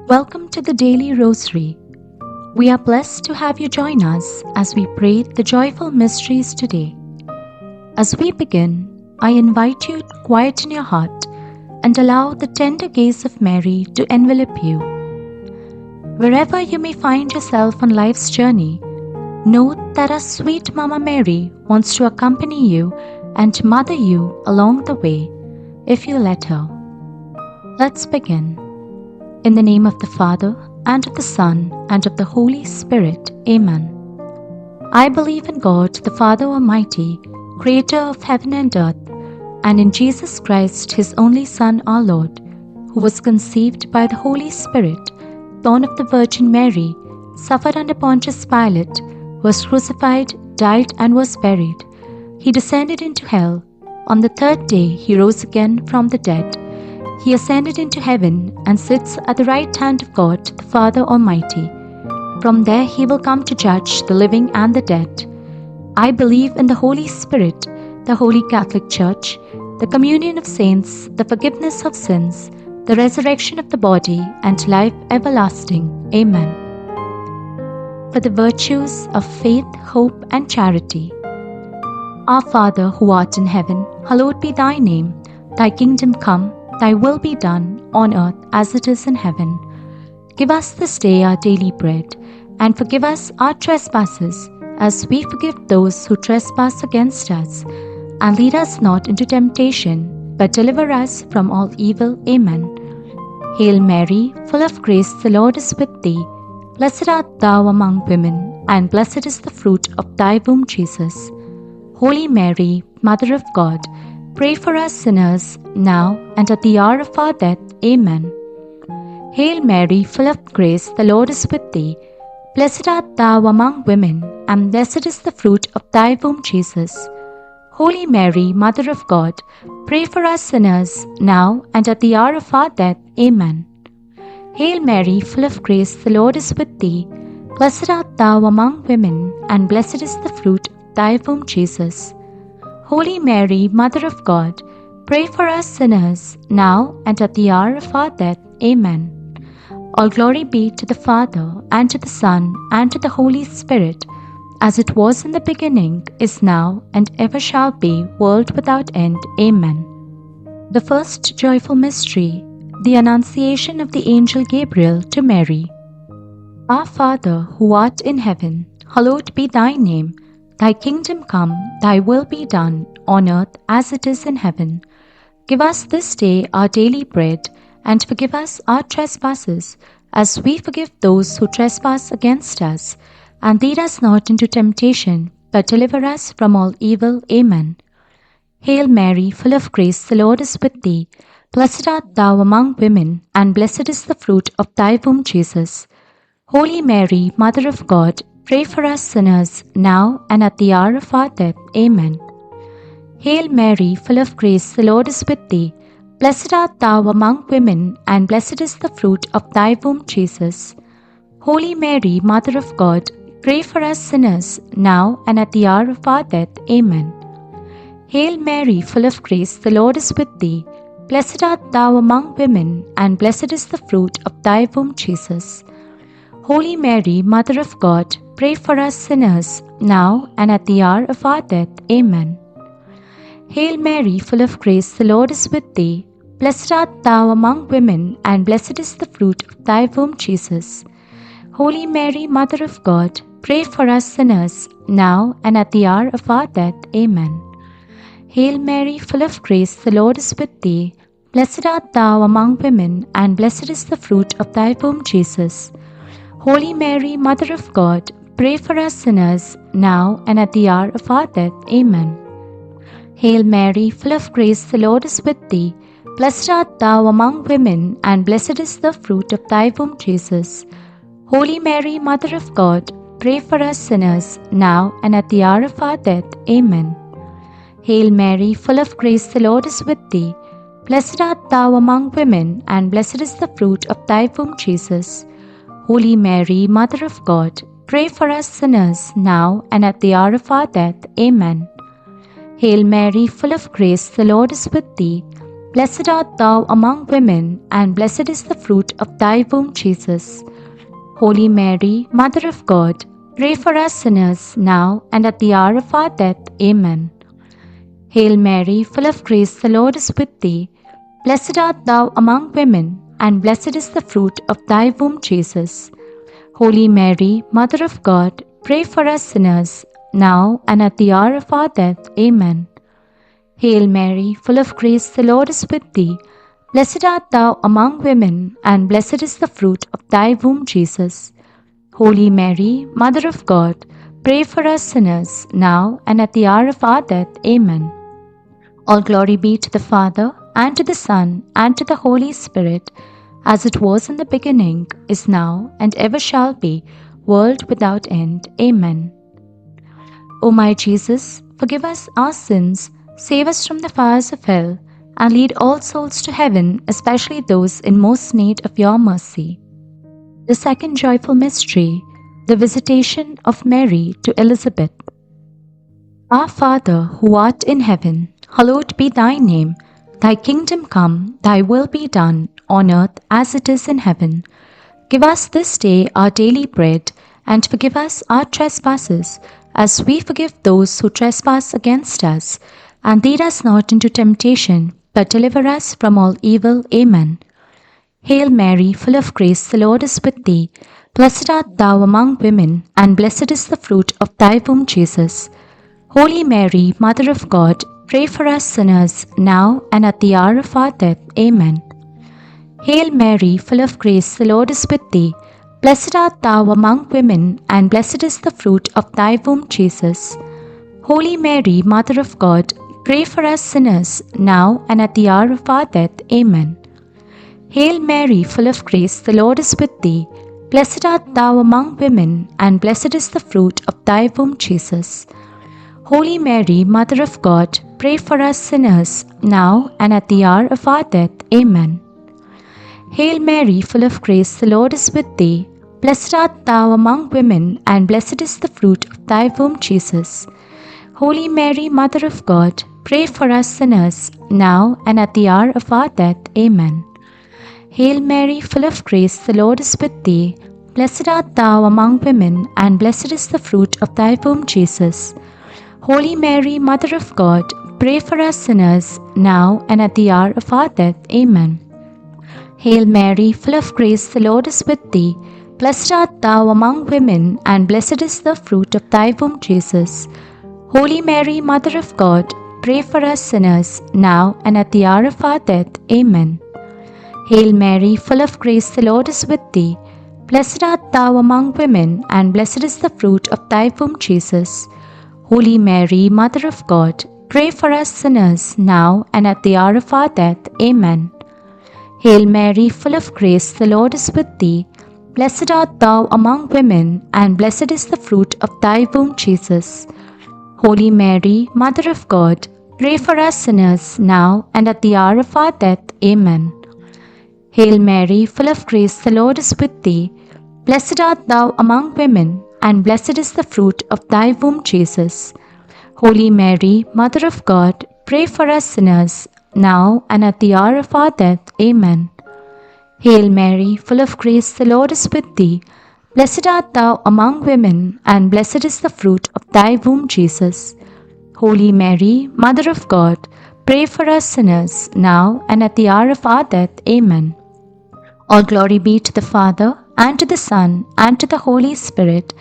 Welcome to the Daily Rosary. We are blessed to have you join us as we pray the joyful mysteries today. As we begin, I invite you to quieten your heart and allow the tender gaze of Mary to envelop you. Wherever you may find yourself on life's journey, know that our sweet Mama Mary wants to accompany you and mother you along the way if you let her. Let's begin. In the name of the Father, and of the Son, and of the Holy Spirit. Amen. I believe in God, the Father Almighty, creator of heaven and earth, and in Jesus Christ, his only Son, our Lord, who was conceived by the Holy Spirit, born of the Virgin Mary, suffered under Pontius Pilate, was crucified, died, and was buried. He descended into hell. On the third day he rose again from the dead. He ascended into heaven and sits at the right hand of God, the Father Almighty. From there he will come to judge the living and the dead. I believe in the Holy Spirit, the Holy Catholic Church, the communion of saints, the forgiveness of sins, the resurrection of the body, and life everlasting. Amen. For the virtues of faith, hope, and charity. Our Father, who art in heaven, hallowed be thy name. Thy kingdom come. Thy will be done on earth as it is in heaven. Give us this day our daily bread, and forgive us our trespasses, as we forgive those who trespass against us. And lead us not into temptation, but deliver us from all evil. Amen. Hail Mary, full of grace, the Lord is with thee. Blessed art thou among women, and blessed is the fruit of thy womb, Jesus. Holy Mary, Mother of God, pray for us sinners, now and at the hour of our death. Amen. Hail Mary, full of grace, the Lord is with thee. Blessed art thou among women, and blessed is the fruit of thy womb, Jesus. Holy Mary, Mother of God, pray for us sinners, now and at the hour of our death. Amen. Hail Mary, full of grace, the Lord is with thee. Blessed art thou among women, and blessed is the fruit of thy womb, Jesus. Holy Mary, Mother of God, pray for us sinners, now and at the hour of our death. Amen. All glory be to the Father, and to the Son, and to the Holy Spirit, as it was in the beginning, is now, and ever shall be, world without end. Amen. The first joyful mystery, the Annunciation of the angel Gabriel to Mary. Our Father, who art in heaven, hallowed be thy name. Thy kingdom come, thy will be done, on earth as it is in heaven. Give us this day our daily bread, and forgive us our trespasses, as we forgive those who trespass against us. And lead us not into temptation, but deliver us from all evil. Amen. Hail Mary, full of grace, the Lord is with thee. Blessed art thou among women, and blessed is the fruit of thy womb, Jesus. Holy Mary, Mother of God, pray for us sinners, now and at the hour of our death. Amen. Hail Mary, full of grace, the Lord is with thee. Blessed art thou among women, and blessed is the fruit of thy womb, Jesus. Holy Mary, Mother of God, pray for us sinners, now and at the hour of our death. Amen. Hail Mary, full of grace, the Lord is with thee. Blessed art thou among women, and blessed is the fruit of thy womb, Jesus. Holy Mary, Mother of God, pray for us sinners, now and at the hour of our death. Amen. Hail Mary, full of grace, the Lord is with thee. Blessed art thou among women, and blessed is the fruit of thy womb, Jesus. Holy Mary, Mother of God, pray for us sinners, now and at the hour of our death. Amen. Hail Mary, full of grace, the Lord is with thee. Blessed art thou among women, and blessed is the fruit of thy womb, Jesus. Holy Mary, Mother of God, pray for us sinners, now and at the hour of our death. Amen. Hail Mary, full of grace, the Lord is with thee. Blessed art thou among women, and blessed is the fruit of thy womb, Jesus. Holy Mary, Mother of God, pray for us sinners, now and at the hour of our death. Amen. Hail Mary, full of grace, the Lord is with thee. Blessed art thou among women, and blessed is the fruit of thy womb, Jesus. Holy Mary, Mother of God, pray for us sinners, now and at the hour of our death. Amen. Hail Mary, full of grace, the Lord is with thee. Blessed art thou among women, and blessed is the fruit of thy womb, Jesus. Holy Mary, Mother of God, pray for us sinners, now and at the hour of our death. Amen. Hail Mary, full of grace, the Lord is with thee. Blessed art thou among women, and blessed is the fruit of thy womb, Jesus. Holy Mary, Mother of God, pray for us sinners, now and at the hour of our death. Amen. Hail Mary, full of grace, the Lord is with thee. Blessed art thou among women, and blessed is the fruit of thy womb, Jesus. Holy Mary, Mother of God, pray for us sinners, now and at the hour of our death. Amen. All glory be to the Father, and to the Son, and to the Holy Spirit, as it was in the beginning, is now, and ever shall be, world without end. Amen. O my Jesus, forgive us our sins, save us from the fires of hell, and lead all souls to heaven, especially those in most need of your mercy. The second joyful mystery, the visitation of Mary to Elizabeth. Our Father, who art in heaven, hallowed be thy name. Thy kingdom come, thy will be done, on earth as it is in heaven. Give us this day our daily bread, and forgive us our trespasses, as we forgive those who trespass against us. And lead us not into temptation, but deliver us from all evil. Amen. Hail Mary, full of grace, the Lord is with thee. Blessed art thou among women, and blessed is the fruit of thy womb, Jesus. Holy Mary, Mother of God, pray for us sinners, now and at the hour of our death. Amen. Hail Mary, full of grace, the Lord is with thee. Blessed art thou among women, and blessed is the fruit of thy womb, Jesus. Holy Mary, Mother of God, pray for us sinners, now and at the hour of our death. Amen. Hail Mary, full of grace, the Lord is with thee. Blessed art thou among women, and blessed is the fruit of thy womb, Jesus. Holy Mary, Mother of God, pray for us sinners, now and at the hour of our death. Amen. Hail Mary, full of grace, the Lord is with thee. Blessed art thou among women, and blessed is the fruit of thy womb, Jesus. Holy Mary, Mother of God, pray for us sinners, now and at the hour of our death. Amen. Hail Mary, full of grace, the Lord is with thee. Blessed art thou among women, and blessed is the fruit of thy womb, Jesus. Holy Mary, Mother of God, pray for us sinners, now and at the hour of our death. Amen. Hail Mary, full of grace, the Lord is with thee. Blessed art thou among women, and blessed is the fruit of thy womb, Jesus. Holy Mary, Mother of God, pray for us sinners, now and at the hour of our death. Amen. Hail Mary, full of grace, the Lord is with thee. Blessed art thou among women, and blessed is the fruit of thy womb, Jesus. Holy Mary, Mother of God, pray for us sinners, now and at the hour of our death. Amen. Hail Mary, full of grace, the Lord is with thee. Blessed art thou among women, and blessed is the fruit of thy womb, Jesus. Holy Mary, Mother of God, pray for us sinners, now and at the hour of our death. Amen. Hail Mary, full of grace, the Lord is with thee. Blessed art thou among women, and blessed is the fruit of thy womb, Jesus. Holy Mary, Mother of God, pray for us sinners, now and at the hour of our death. Amen. Hail Mary, full of grace, the Lord is with thee. Blessed art thou among women, and blessed is the fruit of thy womb, Jesus. Holy Mary, Mother of God, pray for us sinners, now and at the hour of our death. Amen. All glory be to the Father, and to the Son, and to the Holy Spirit,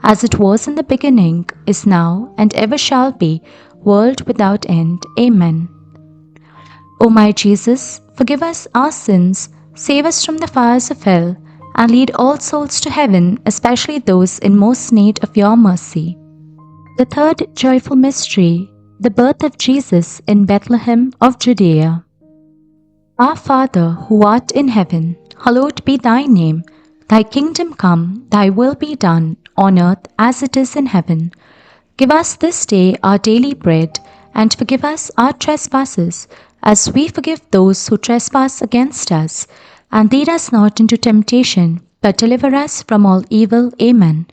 as it was in the beginning, is now, and ever shall be, world without end. Amen. O my Jesus, forgive us our sins, save us from the fires of hell, and lead all souls to heaven, especially those in most need of your mercy. The third joyful mystery, the birth of Jesus in Bethlehem of Judea. Our Father, who art in heaven, hallowed be thy name. Thy kingdom come, thy will be done, on earth as it is in heaven. Give us this day our daily bread, and forgive us our trespasses, as we forgive those who trespass against us. And lead us not into temptation, but deliver us from all evil. Amen.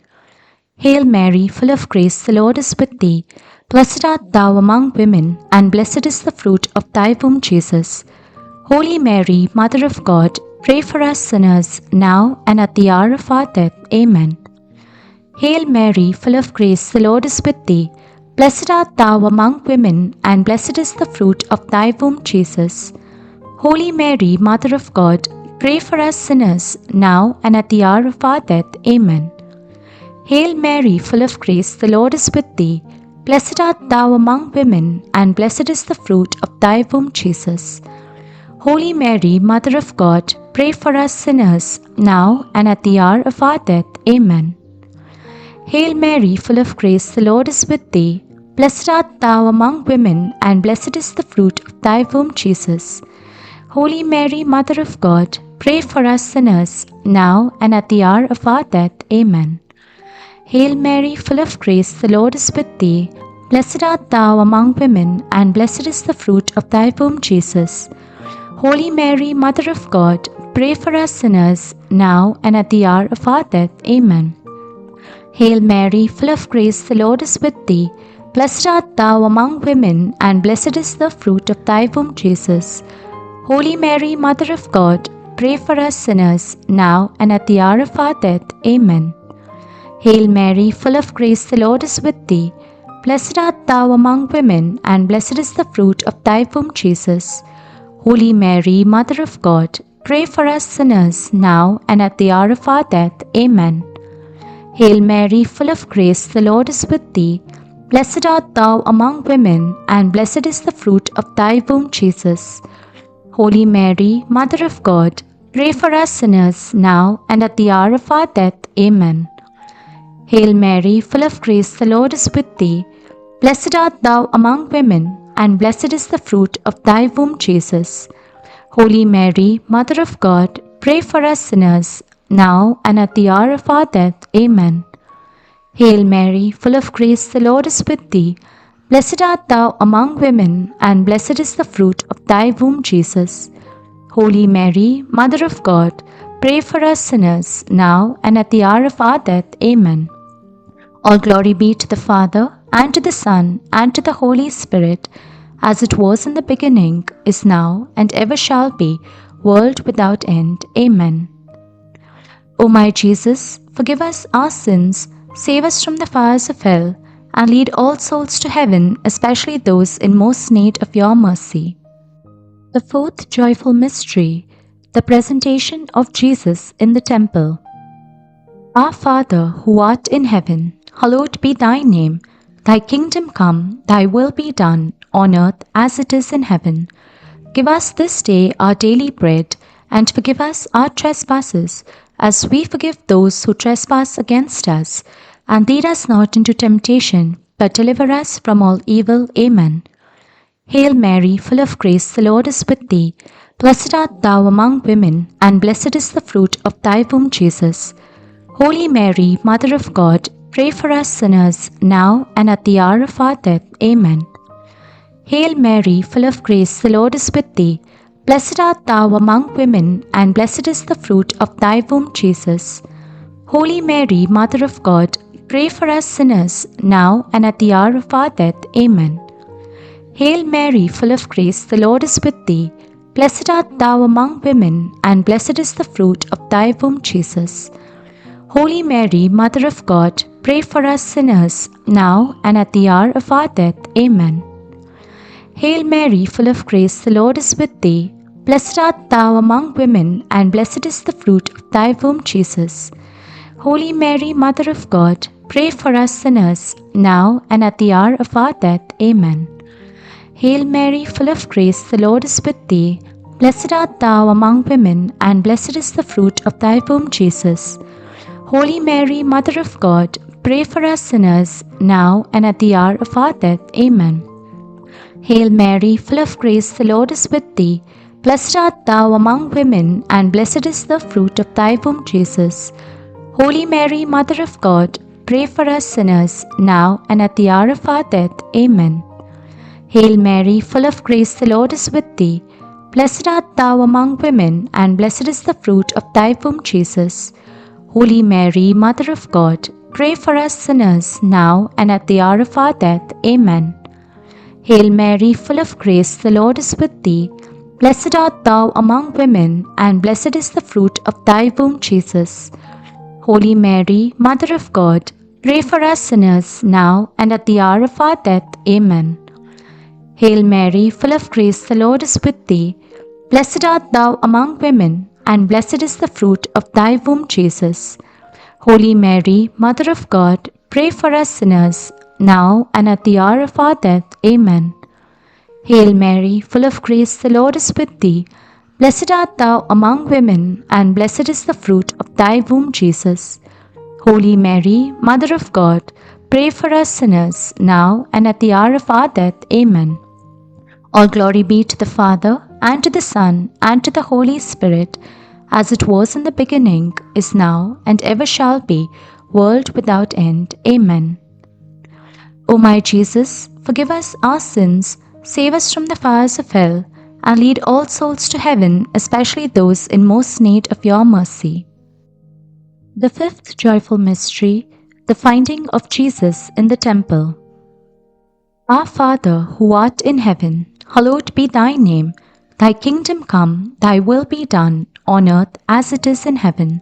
Hail Mary, full of grace, the Lord is with thee. Blessed art thou among women, and blessed is the fruit of thy womb, Jesus. Holy Mary, Mother of God, pray for us sinners, now and at the hour of our death. Amen. Hail Mary, full of grace, the Lord is with thee. Blessed art thou among women, and blessed is the fruit of thy womb, Jesus. Holy Mary, Mother of God, pray for us sinners, now and at the hour of our death. Amen. Hail Mary, full of grace, the Lord is with thee. Blessed art thou among women, and blessed is the fruit of thy womb, Jesus. Holy Mary, Mother of God, pray for us sinners, now and at the hour of our death. Amen. Hail Mary, full of grace, the Lord is with thee. Blessed art thou among women, and blessed is the fruit of thy womb, Jesus. Holy Mary, Mother of God, pray for us sinners, now and at the hour of our death. Amen. Hail Mary, full of grace, the Lord is with thee. Blessed art thou among women, and blessed is the fruit of thy womb, Jesus. Holy Mary, Mother of God, pray for us sinners, now and at the hour of our death. Amen. Hail Mary, full of grace, the Lord is with thee. Blessed art thou among women, and blessed is the fruit of thy womb, Jesus. Holy Mary, Mother of God, pray for us sinners, now and at the hour of our death. Amen. Hail Mary, full of grace, the Lord is with thee. Blessed art thou among women, and blessed is the fruit of thy womb, Jesus. Holy Mary, Mother of God, pray for us sinners, now and at the hour of our death. Amen. Hail Mary, full of grace, the Lord is with thee. Blessed art thou among women, and blessed is the fruit of thy womb, Jesus. Holy Mary, Mother of God, pray for us sinners, now and at the hour of our death. Amen. Hail Mary, full of grace, the Lord is with thee. Blessed art thou among women, and blessed is the fruit of thy womb, Jesus. Holy Mary, Mother of God, pray for us sinners, now and at the hour of our death. Amen. Hail Mary, full of grace, the Lord is with thee. Blessed art thou among women, and blessed is the fruit of thy womb, Jesus. Holy Mary, Mother of God, pray for us sinners, now and at the hour of our death. Amen. All glory be to the Father, and to the Son, and to the Holy Spirit, as it was in the beginning, is now, and ever shall be, world without end. Amen. O my Jesus, forgive us our sins, save us from the fires of hell, and lead all souls to heaven, especially those in most need of your mercy. The fourth joyful mystery, the presentation of Jesus in the temple. Our Father, who art in heaven, hallowed be thy name. Thy kingdom come, thy will be done, on earth as it is in heaven. Give us this day our daily bread, and forgive us our trespasses, as we forgive those who trespass against us. And lead us not into temptation, but deliver us from all evil. Amen. Hail Mary, full of grace, the Lord is with thee. Blessed art thou among women, and blessed is the fruit of thy womb, Jesus. Holy Mary, Mother of God, pray for us sinners, now and at the hour of our death. Amen. Hail Mary, full of grace, the Lord is with thee. Blessed art thou among women, and blessed is the fruit of thy womb, Jesus. Holy Mary, Mother of God, pray for us sinners, now and at the hour of our death. Amen. Hail Mary, full of grace, the Lord is with thee. Blessed art thou among women, and blessed is the fruit of thy womb, Jesus. Holy Mary, Mother of God, pray for us sinners, now and at the hour of our death. Amen. Hail Mary, full of grace, the Lord is with thee. Blessed art thou among women, and blessed is the fruit of thy womb, Jesus. Holy Mary, Mother of God, pray for us sinners, now and at the hour of our death. Amen. Hail Mary, full of grace, the Lord is with thee. Blessed art thou among women, and blessed is the fruit of thy womb, Jesus. Holy Mary, Mother of God, pray for us sinners, now and at the hour of our death. Amen. Hail Mary, full of grace, the Lord is with thee. Blessed art thou among women, and blessed is the fruit of thy womb, Jesus. Holy Mary, Mother of God, pray for us sinners, now and at the hour of our death. Amen. Hail Mary, full of grace, the Lord is with thee. Blessed art thou among women, and blessed is the fruit of thy womb, Jesus. Holy Mary, Mother of God, pray for us sinners, now and at the hour of our death. Amen. Hail Mary, full of grace, the Lord is with thee. Blessed art thou among women, and blessed is the fruit of thy womb, Jesus. Holy Mary, Mother of God, pray for us sinners, now and at the hour of our death. Amen. Hail Mary, full of grace, the Lord is with thee. Blessed art thou among women, and blessed is the fruit of thy womb, Jesus. Holy Mary, Mother of God, pray for us sinners, now and at the hour of our death. Amen. Hail Mary, full of grace, the Lord is with thee. Blessed art thou among women, and blessed is the fruit of thy womb, Jesus. Holy Mary, Mother of God, pray for us sinners, now and at the hour of our death. Amen. All glory be to the Father, and to the Son, and to the Holy Spirit, as it was in the beginning, is now, and ever shall be, world without end. Amen. O my Jesus, forgive us our sins, save us from the fires of hell, and lead all souls to heaven, especially those in most need of your mercy. The fifth joyful mystery, the finding of Jesus in the temple. Our Father, who art in heaven, hallowed be thy name. Thy kingdom come, thy will be done, on earth as it is in heaven.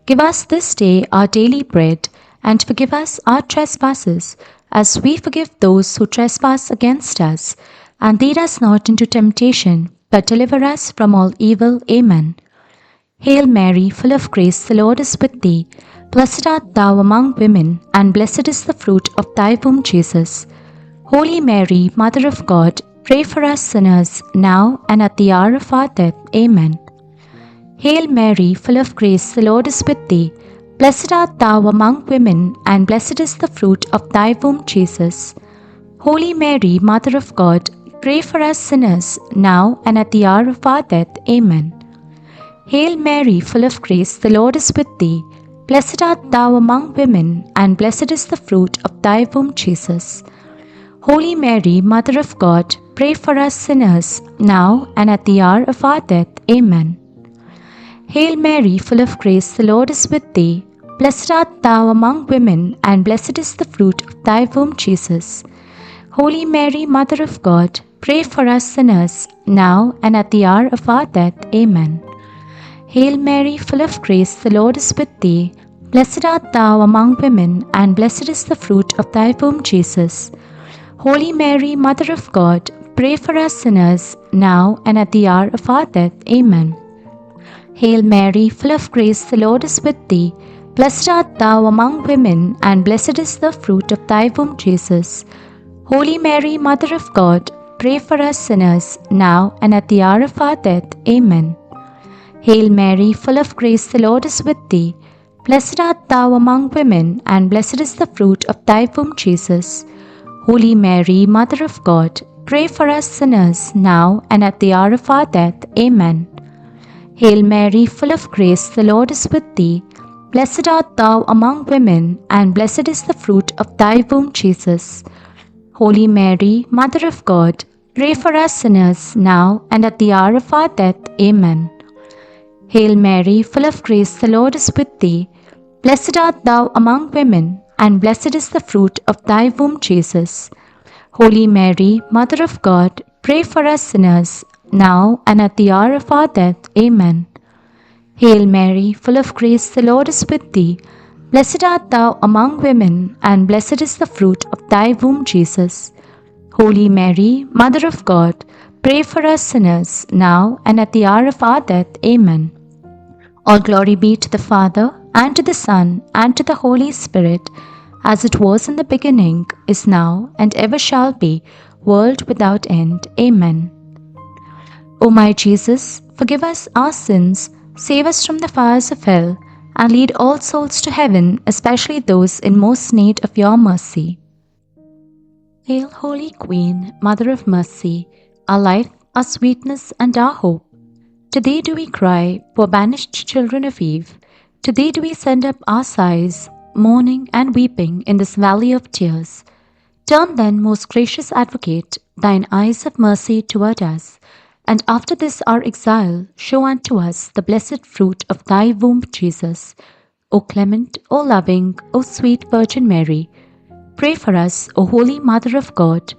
Give us this day our daily bread, and forgive us our trespasses, as we forgive those who trespass against us. And lead us not into temptation, but deliver us from all evil. Amen. Hail Mary, full of grace, the Lord is with thee. Blessed art thou among women, and blessed is the fruit of thy womb, Jesus. Holy Mary, Mother of God, pray for us sinners, now and at the hour of our death. Amen. Hail Mary, full of grace, the Lord is with thee. Blessed art thou among women, and blessed is the fruit of thy womb, Jesus. Holy Mary, Mother of God, pray for us sinners, now and at the hour of our death. Amen. Hail Mary, full of grace, the Lord is with thee. Blessed art thou among women, and blessed is the fruit of thy womb, Jesus. Holy Mary, Mother of God, pray for us sinners, now and at the hour of our death. Amen. Hail Mary, full of grace, the Lord is with thee. Blessed art thou among women, and blessed is the fruit of thy womb, Jesus. Holy Mary, Mother of God, pray for us sinners, now and at the hour of our death. Amen. Hail Mary, full of grace, the Lord is with thee. Blessed art thou among women, and blessed is the fruit of thy womb, Jesus. Holy Mary, Mother of God, pray for us sinners, now and at the hour of our death. Amen. Hail Mary, full of grace, the Lord is with thee. Blessed art thou among women, and blessed is the fruit of thy womb, Jesus. Holy Mary, Mother of God, pray for us sinners, now and at the hour of our death. Amen. Hail Mary, full of grace, the Lord is with thee. Blessed art thou among women, and blessed is the fruit of thy womb, Jesus. Holy Mary, Mother of God, pray for us sinners, now and at the hour of our death. Amen. Hail Mary, full of grace, the Lord is with thee. Blessed art thou among women, and blessed is the fruit of thy womb, Jesus. Holy Mary, Mother of God, pray for us sinners, now and at the hour of our death. Amen. Hail Mary, full of grace, the Lord is with thee. Blessed art thou among women, and blessed is the fruit of thy womb, Jesus. Holy Mary, Mother of God, pray for us sinners, now and at the hour of our death. Amen. Hail Mary, full of grace, the Lord is with thee. Blessed art thou among women, and blessed is the fruit of thy womb, Jesus. Holy Mary, Mother of God, pray for us sinners, now and at the hour of our death. Amen. All glory be to the Father, and to the Son, and to the Holy Spirit, as it was in the beginning, is now, and ever shall be, world without end. Amen. O my Jesus, forgive us our sins, save us from the fires of hell, and lead all souls to heaven, especially those in most need of your mercy. Hail, Holy Queen, Mother of Mercy, our life, our sweetness, and our hope. To thee do we cry, poor banished children of Eve. To thee do we send up our sighs, mourning and weeping in this valley of tears. Turn then, most gracious Advocate, thine eyes of mercy toward us, and after this our exile, show unto us the blessed fruit of thy womb, Jesus. O clement, O loving, O sweet Virgin Mary, pray for us, O Holy Mother of God,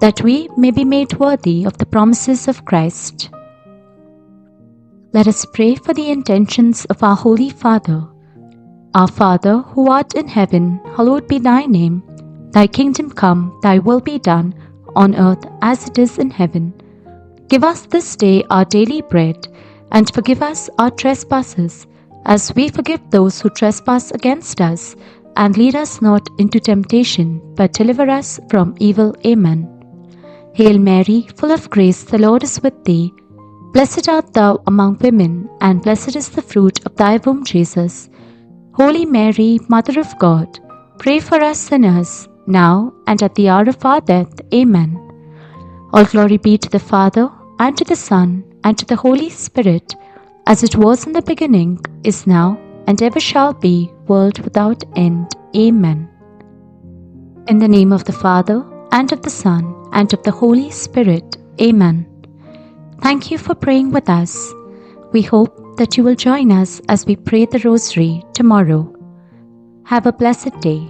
that we may be made worthy of the promises of Christ. Let us pray for the intentions of our Holy Father. Our Father, who art in heaven, hallowed be thy name. Thy kingdom come, thy will be done, on earth as it is in heaven. Give us this day our daily bread, and forgive us our trespasses, as we forgive those who trespass against us. And lead us not into temptation, but deliver us from evil. Amen. Hail Mary, full of grace, the Lord is with thee. Blessed art thou among women, and blessed is the fruit of thy womb, Jesus. Holy Mary, Mother of God, pray for us sinners, now and at the hour of our death. Amen. All glory be to the Father, and to the Son, and to the Holy Spirit, as it was in the beginning, is now, and ever shall be, world without end. Amen. In the name of the Father, and of the Son, and of the Holy Spirit. Amen. Thank you for praying with us. We hope that you will join us as we pray the Rosary tomorrow. Have a blessed day.